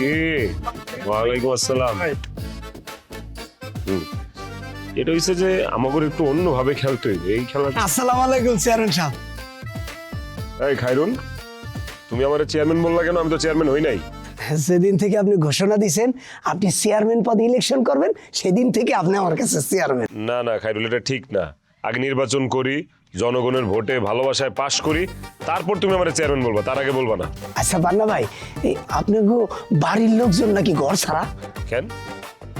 কে? ওয়ালাইকুম আসসালাম। এটা হচ্ছে যে আমাকে একটু অন্যভাবে খেলতে হইবে এই খেলা। আসসালামু আলাইকুম চেয়ারম্যান সাহেব। এই খায়রুল, তুমি আমার চেয়ারম্যান বললা কেন? আমি তো চেয়ারম্যান হই নাই। যেদিন থেকে আপনি ঘোষণা দিয়েছেন আপনি চেয়ারম্যান পদে ইলেকশন করবেন, সেদিন থেকে আপনি আমার কাছে চেয়ারম্যান। না না খায়রুল, এটা ঠিক না। আগে নির্বাচন করি, জনগণের ভোটে ভালোবাসায় পাশ করি, তারপর তুমি আমার চেয়ারম্যান বলবা, তার আগে বলবা না। আচ্ছা বান্না ভাই, এই আপনার বাড়ির লোকজন নাকি ঘর ছাড়া? কেন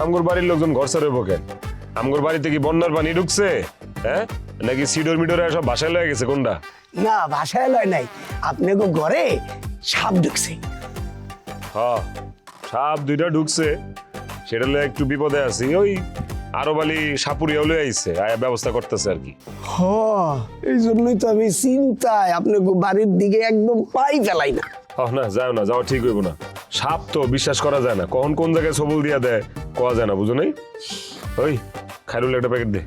আমগোর বাড়ির লোকজন ঘর ছাড়ব কেন? আমগোর বাড়িতে কি বন্যার পানি ঢুকছে? হ্যাঁ, নাকি সিডোর মিডোরে সব বাসায় লয়ে গেছে? কোনটা? না, বাসায় লয় নাই, আপনার ঘরে সাপ ঢুকছে। হ্যাঁ, সাপ দুইটা ঢুকছে, সেটা লয়ে একটু বিপদে আছি। ওই আরো বালি সাপুরিয়াও লয়ে আইছে, আয়া ব্যবস্থা করতেছে আর কি। হ, এই জন্যই তো আমি চিন্তায় আপনার বাড়ির দিকে একদম পাই ফেলাই না। না যাও না, যাও ঠিক হইব না। সাপ তো বিশ্বাস করা যায় না, কখন কোন জায়গায় সবল দিয়া দেয় কোয়া যায় না, বুঝো নাই? ওই খায়রুল একটা প্যাকেট দে।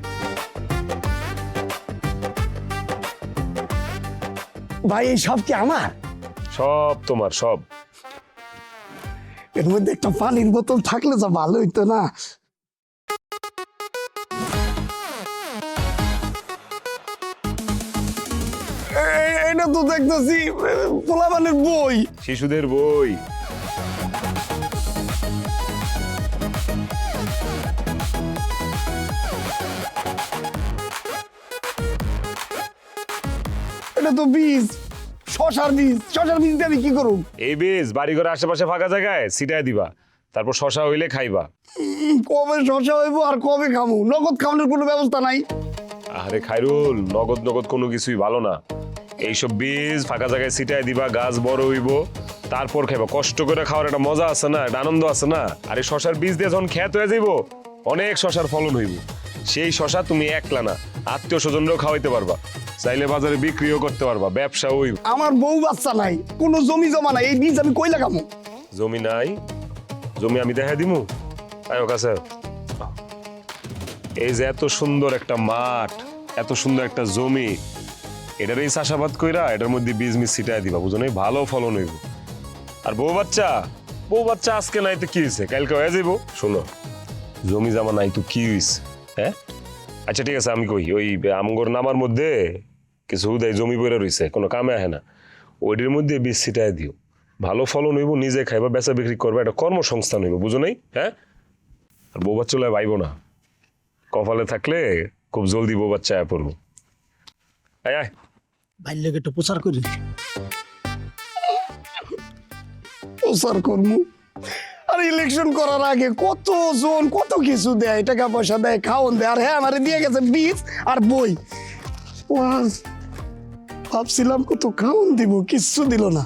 ভাই এই সব কি আমার? সব তোমার, সব। এর মধ্যে একটা পানির বোতল থাকলে যা ভালো হইতো না। এটা তো দেখতেছি পোলাপানের বই। শিশুদের বই। এটা তো বীজ, শশার বীজ। শশার বীজ দিয়ে আমি কি করব? এই বীজ বাড়িঘরের আশেপাশে ফাঁকা জায়গায় ছিটায় দিবা, তারপর শশা হইলে খাইবা। কবে শশা হইব আর কবে খামু? নগদ খাওয়ানোর কোনো ব্যবস্থা নাই? আরে খায়রুল, নগদ নগদ কোনো কিছুই ভালো না। এইসব বীজ ফাঁকা জায়গায় ছিটায় দিবা, গাছ বড় হইব, তারপর খাইবা। কষ্ট করে খাওয়ার একটা মজা আছে না, একটা আনন্দ আছে না। আর এই শশার বীজ দিয়ে যখন খেত হয়ে যাইব, অনেক শশার ফলন হইব। সেই শশা তুমি একলা না, আত্মীয় স্বজনরাও খাওয়াইতে পারবা, চাইলে বাজারে বিক্রিও করতে পারবা, ব্যবসা হইব। আমার বউ বাচ্চা নাই, কোনো জমি জমা নাই, এই বীজ আমি কই লাগামু? জমি নাই? জমি আমি দেখা দিমু, আয়ো কাছে। এই যে এত সুন্দর একটা মাঠ, এত সুন্দর একটা জমি, এটার এই চাষাবাদ কইরা এটার মধ্যে বীজ মিস ছিটায় দিবা, বুঝো নাই? ভালো ফলন হইব। আর বউ বাচ্চা আজকে নাই তো কি হয়েছে, কালকে হয়ে যাইব। শোনো, জমি জামা নাই তো কি হয়েছে? হ্যাঁ, আচ্ছা ঠিক আছে, আমি কই ওই আমগর নামার মধ্যে কিছু হুদাই জমি পড়ে রইছে, কোনো কামে আহে না, ওইটার মধ্যে বীজ ছিটায় দিও, ভালো ফলন হইব, নিজে খাইবা, বেচা বিক্রি করবা, একটা কর্মসংস্থান হইব, বুঝো নাই? হ্যাঁ, আর বউ বাচ্চা ভাইব না, কপালে থাকলে খুব জলদি বউ বাচ্চা আয়া পড়বো। আয় আয়, বাইরে একটু প্রচার করি। প্রচার করবো? আর ইলেকশন করার আগে কতজন কত কিছু দেয়, টাকা পয়সা দেয়, খাওয়ান দেয়, আর হ্যাঁ আমারে দিয়ে গেছে বীজ আর বই। ভাবছিলাম কত খাওয়ান দিব, কিচ্ছু দিল না।